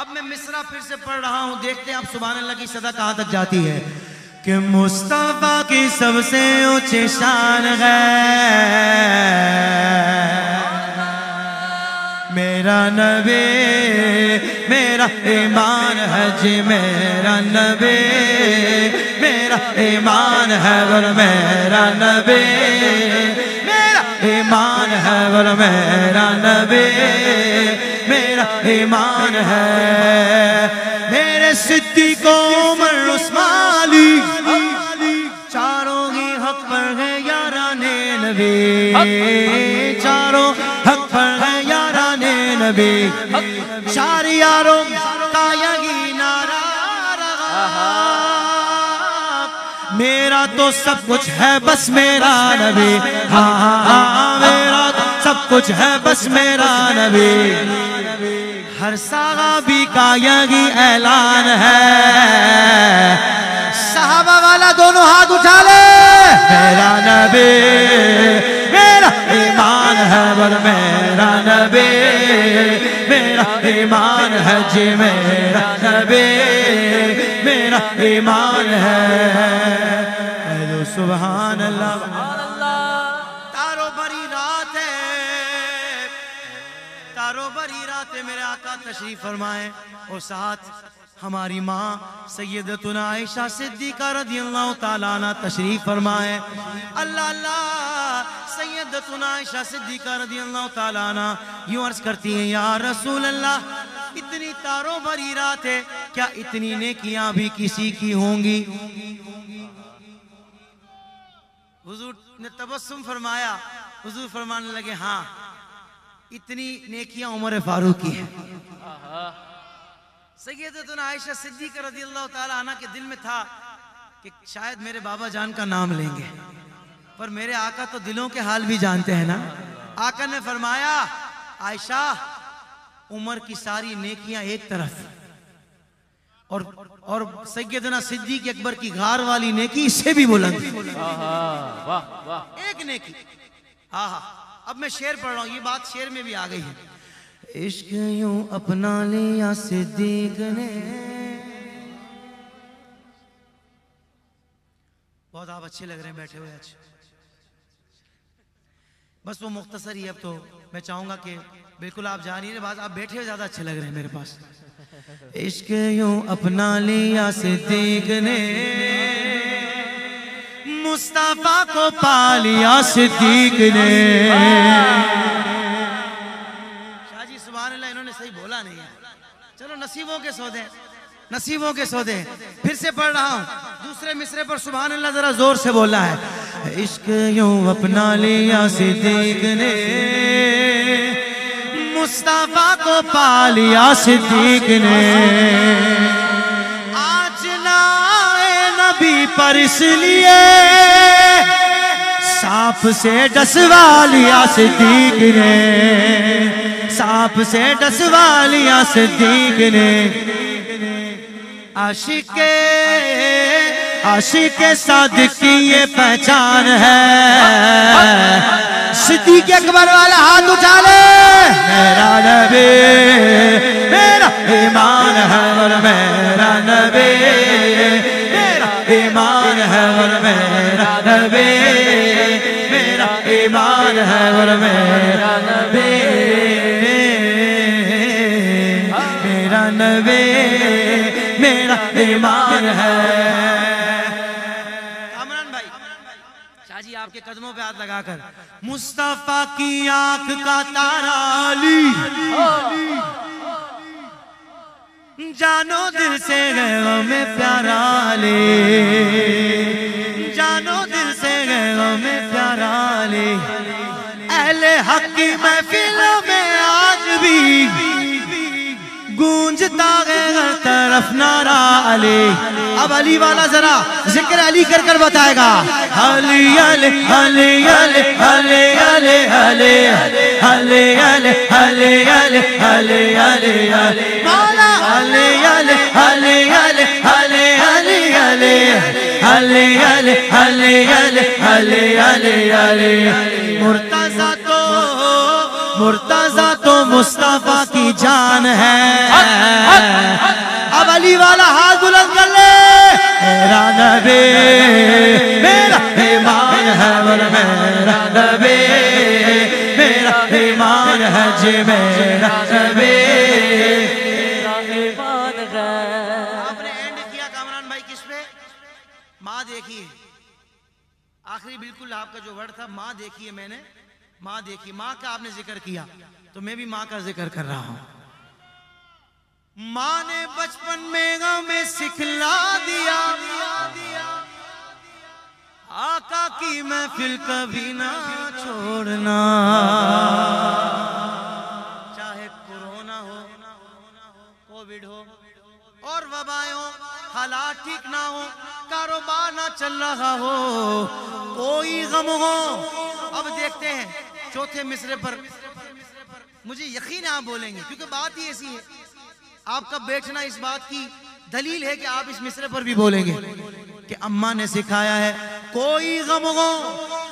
اب میں مصرع پھر سے پڑھ رہا ہوں، دیکھتے ہیں آپ سبحان اللہ کی صدا کہاں تک جاتی ہے کہ مصطفیٰ کی سب سے اونچی شان ہے میرا نبی، میرا ایمان ہے جی میرا نبی، میرا ایمان ہے اور میرا نبی، میرا ایمان ہے اور میرا نبی، میرا ایمان ہے میرے صدیق عمر عثمان علی، چاروں ہی حق پر ہے یاران نبی، چاروں حق پر ہے یاران نبی، چار یاروں کا یہی نعرہ رہا میرا تو سب کچھ ہے بس میرا نبی، ہاں میرا تو سب کچھ ہے بس میرا نبی، ہر صحابی کا یہی اعلان ہے، صحابہ والا دونوں ہاتھ اٹھا لے، میرا نبی میرا ایمان ہے اور میرا نبی، میرا ایمان ہے جی میرا نبی، میرا ایمان ہے، سبحان اللہ، تارو بری رات ہے، تارو بری رات ہے، میرے آقا تشریف فرمائیں اور ساتھ ہماری ماں سیدتنا عائشہ صدیقہ رضی اللہ تعالیٰ عنہ تشریف فرمائیں، اللہ اللہ، سیدتنا عائشہ صدیقہ رضی اللہ تعالیٰ عنہ یوں عرض کرتی ہیں یا رسول اللہ اتنی تاروں بھری رات ہے، کیا اتنی نیکیاں بھی کسی کی ہوں گی؟ حضور نے تبسم فرمایا، حضور فرمانے لگے ہاں اتنی نیکیاں عمر فاروق کی ہیں۔ سیدتنا عائشہ صدیقہ رضی اللہ تعالیٰ عنہ کے دل میں تھا کہ شاید میرے بابا جان کا نام لیں گے، پر میرے آقا تو دلوں کے حال بھی جانتے ہیں نا، آقا نے فرمایا عائشہ عمر کی ساری نیکیاں ایک طرف اور سیدنا صدیق اکبر کی غار والی نیکی اس سے بھی بلند، ایک نیکی، اب میں شعر پڑھ رہا ہوں، یہ بات شعر میں بھی آ گئی ہے، عشق یوں اپنا لیا صدیق نے، بہت آپ اچھے لگ رہے ہیں بیٹھے ہوئے آج، بس وہ مختصر ہی، اب تو میں چاہوں گا کہ بالکل آپ جا نہیں رہے، بات آپ بیٹھے ہوئے زیادہ اچھے لگ رہے ہیں میرے پاس، عشق یوں اپنا لیا صدیق نے، مصطفیٰ کو پا لیا صدیق نے، صحیح بولا نہیں ہے، چلو نصیبوں کے سودے، نصیبوں کے سودے، پھر سے پڑھ رہا ہوں، دوسرے مصرے پر سبحان اللہ ذرا زور سے بولا ہے، عشق یوں اپنا لیا صدیق نے، مصطفیٰ کو پا لیا صدیق نے، آج لائے نبی پر اس لیے سانپ سے ڈسوا لیا صدیق نے، سانپ سے ڈسوا لیا صدیق نے، عاشق صادق کی یہ پہچان ہے، صدیق اکبر والا ہاتھ اٹھا لے، میرا نبی میرا ایمان ہے اور میرا نبی، میرا ایمان ہے اور میرا نبی، میرا ایمان ہے اور میرا نبی، نبی میرا ایمان ہے، کامران بھائی شاہ جی آپ کے قدموں پہ ہاتھ لگا کر، مصطفیٰ کی آنکھ کا تارا علی، جانو دل سے غیروں میں پیارا علی، جانو دل سے غیروں میں پیارا علی، اہل حق کی محفلوں میں آج بھی گونجتا ہے ہر طرف نعرہ علی، اب علی والا ذرا ذکر علی کر کر بتائے گا، علی علی علی علی علی علی علی علی علی علی علی علی علی مولا علی علی علی علی علی علی علی علی علی علی علی علی علی مرتضیٰ تو مصطفیٰ کی جان ہے، علی والا ہاتھ بلند کر لے. میرا نبی میرا ایمان ہے اور میرا نبی میرا ایمان ہے جی میرا نبی میرا ایمان ہے. آپ نے اینڈ کیا کامران بھائی کس پہ؟ ماں دیکھیے آخری بالکل آپ کا جو ورڈ تھا ماں دیکھیے. میں نے ماں دیکھی, ماں کا آپ نے ذکر کیا تو میں بھی ماں کا ذکر کر رہا ہوں. ماں نے بچپن میں ہمیں سکھلا دیا آقا کی محفل کبھی نہ چھوڑنا, چاہے کورونا ہو, کووڈ ہو اور وبائیں ہو, حالات ٹھیک نہ ہو, کاروبار نہ چل رہا ہو, کوئی غم ہو. اب دیکھتے ہیں چوتھے مصرے پر, مجھے یقین ہے آپ بولیں گے کیونکہ بات ہی ایسی ہے. آپ کا بیٹھنا اس بات کی دلیل ہے کہ آپ اس مصرے پر بھی بولیں گے کہ اماں نے سکھایا ہے کوئی غم ہو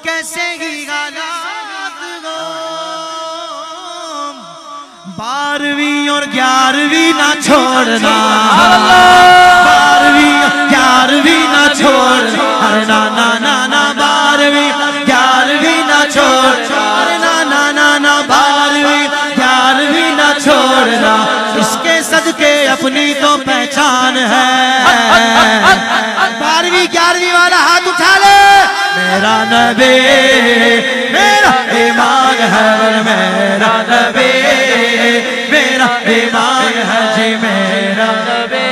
کیسے ہی حالات ہو, 12ویں اور 11ویں نہ چھوڑنا, 12ویں اور 11ویں نہ چھوڑنا, ارے نا نا نا نا 12ویں 11ویں نہ چھوڑنا, ارے نا نا نا نا 12ویں 11ویں نہ چھوڑنا, اس کے صدقے اپنی تو پہچان ہے. 12ویں 11ویں والا ہاتھ اٹھا لے. میرا نبی میرا ایمان ہے اور میرا نبی میرا ایمان ہے جی میرا نبی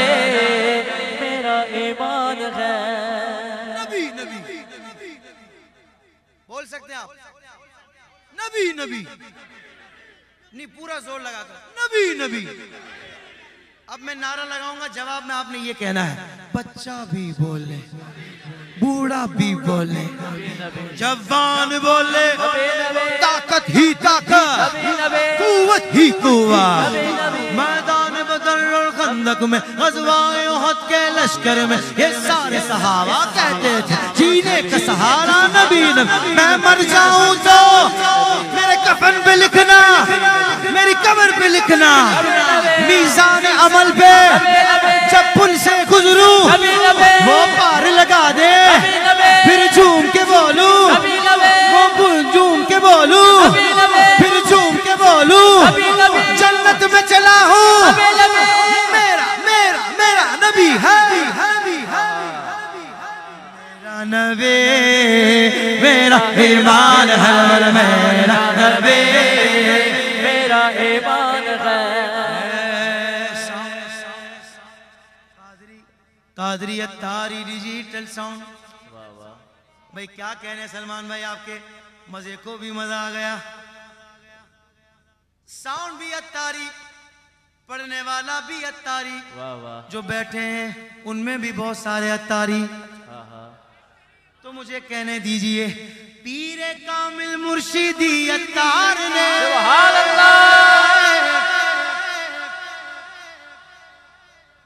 میرا ایمان ہے. نبی نبی بول سکتے ہیں آپ نبی نبی نہیں, پورا زور لگا کر نبی نبی. اب میں نعرہ لگاؤں گا, جواب میں آپ نے یہ کہنا ہے بچہ بھی بولے بوڑھا بھی بولے جوان بولے طاقت ہی طاقت قوت ہی قوت. میدان بدر اور خندق میں غزوائے احد کے لشکر میں یہ سارے صحابہ کہتے تھے جینے کا سہارا نبی نبی. میں مر جاؤں تو میرے کفن پہ لکھنا, میری قبر پہ لکھنا, میزان عمل پہ جب ان سے گزروں وہ پار لگا دے, پھر جھوم کے بولوں, وہ جھوم کے بولوں, پھر جھوم کے بولوں, جنت میں چلا ہوں, میرا میرا میرا نبی ہے. میرا نبی میرا ایمان ہے اور میرا نبی میرا ایمان ہے. قادری اتاری ڈیجیٹل ساؤنڈ. بھائی کیا کہنے سلمان بھائی, آپ کے مزے کو بھی مزہ آ گیا. ساؤنڈ بھی اتاری, پڑھنے والا بھی اتاری, جو بیٹھے ہیں ان میں بھی بہت سارے اتاری. تو مجھے کہنے دیجئے پیر کامل مرشدی اتار نے سبحان اللہ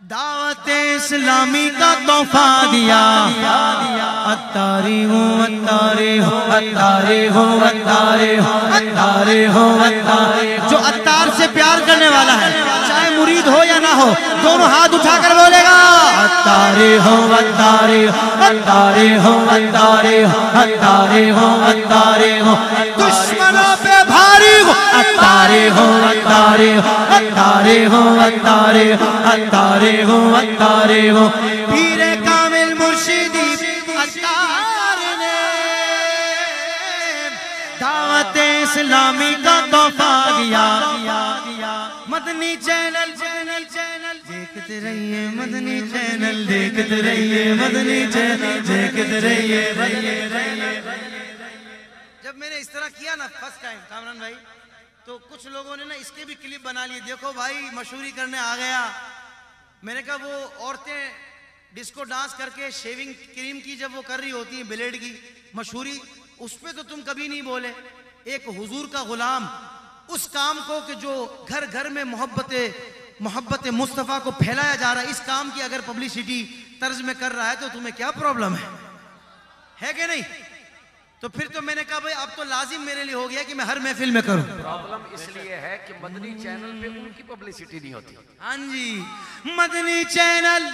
دعوت اسلامی کا تحفہ دیا. اتاری ہوں اتاری ہوں اتاری ہوں اتاری ہوں اتاری ہوں اتاری. جو اتار سے پیار کرنے والا ہے چاہے مرید ہو یا نہ ہو دونوں ہاتھ اٹھا کر بولے گا اتاری ہوں اتاری ہوں اتاری ہوں اتاری ہوں اتاری ہوں اتاری ہوں. دشمنوں پہ بھاری ہوں اتاری ہوں اتاری ہوں اتاری ہوں اتاری ہوں اتاری ہوں اتاری ہوں. پیر کامل مرشدی اتار نے دعوت اسلامی کا تحفہ دیا. مدنی چینل چینل چینل دیکھتے رہیے, مدنی چینل دیکھتے رہیے, مدنی چینل دیکھتے رہیے. جب میں نے اس طرح کیا نا فرسٹ ٹائم کامران بھائی, تو کچھ لوگوں نے نا اس کے بھی کلپ بنا لیے, دیکھو بھائی مشہوری کرنے آ گیا. میں نے کہا وہ عورتیں ڈسکو ڈانس کر کے شیونگ کریم کی جب وہ کر رہی ہوتی ہیں بلیڈ کی مشہوری, اس پہ تو تم کبھی نہیں بولے. ایک حضور کا غلام اس کام کو کہ جو گھر گھر میں محبت مصطفیٰ کو پھیلایا جا رہا ہے, اس کام کی اگر پبلسٹی طرز میں کر رہا ہے تو تمہیں کیا پرابلم ہے کہ نہیں؟ تو پھر تو میں نے کہا بھئی اب تو لازم میرے لیے ہو گیا کہ میں ہر محفل میں کروں. پرابلم اس لیے ہے کہ مدنی چینل پہ ان کی پبلسٹی نہیں ہوتی. ہاں جی مدنی چینل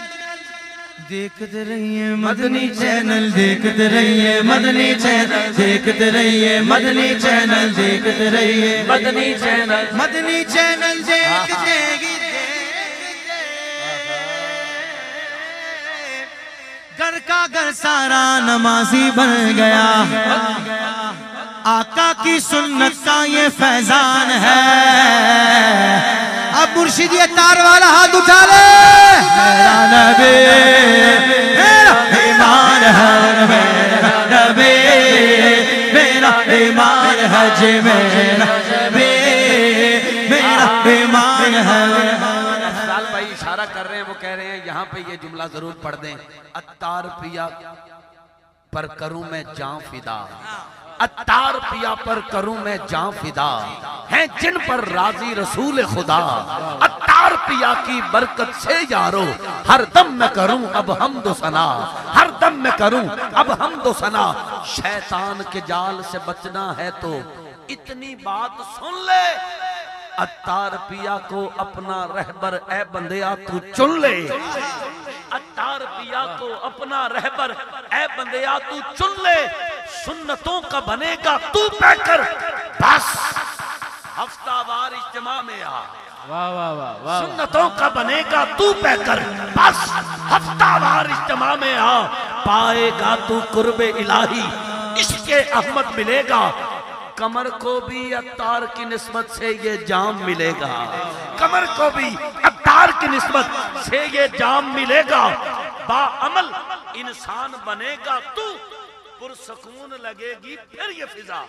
دیکھتے رہیے, مدنی چینل دیکھتے رہیے, مدنی چینل دیکھتے رہیے, مدنی چینل دیکھتے رہیے, مدنی چینل, مدنی چینل دیکھتے گی. گھر کا گھر سارا نمازی بن گیا, آقا کی سنت کا یہ فیضان ہے. اب مرشد یہ تار والا ہاتھ اٹھا لے. میرا نبی میرا ایمان ہے, میرا نبی میرا ایمان ہے, جی میرا نبی میرا ایمان ہے. افضال بھائی اشارہ کر رہے ہیں, وہ کہہ رہے ہیں یہاں پہ یہ جملہ ضرور پڑھ دیں, عطار پیا پر کروں میں جان فدا, عطار پیا پر کروں میں جان فدا, ہیں جن پر راضی رسول خدا, عطار پیا کی برکت سے یارو ہر دم میں کروں اب حمد و ثنا, ہر دم میں کروں اب حمد و ثنا. شیطان کے جال سے بچنا ہے تو اتنی بات سن لے, عطار پیا کو اپنا رہبر اے بندیا تو چن لے, عطار پیا کو اپنا رہبر اے بندیا تو چن لے. سنتوں کا بنے گا تو پیکر, بس ہفتہ وار اجتماع میں آ. سنتوں کا بنے گا تو پیکر, بس ہفتہ وار اجتماع میں آ. پائے گا تو قرب الہی, عشق احمد ملے گا. کمر کو بھی عطار کی نسبت سے یہ جام ملے گا, کمر کو بھی عطار کی نسبت سے یہ جام ملے گا. با عمل انسان بنے گا تو پرسکون لگے گی پھر یہ فضا.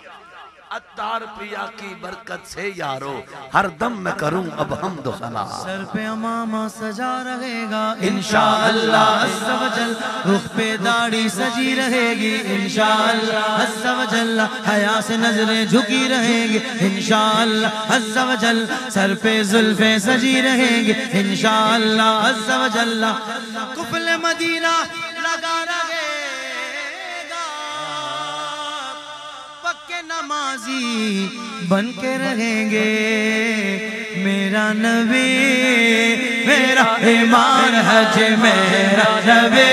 عطار پیا کی برکت سے یارو ہر دم میں کروں اب حمد و ثنا. سر پہ امامہ سجا رہے گا انشاءاللہ عز و جل, رخ پہ داڑھی سجی رہے گی انشاءاللہ عز و جل, حیا سے نظریں جھکی رہیں گی انشاءاللہ عز و جل, سر پہ زلفیں سجی رہیں گی انشاءاللہ عز و جل. قفل مدینہ لگا رہے گا, پکے نمازی بن کے رہیں گے. میرا نبی میرا ایمان ہے, جی میرا نبی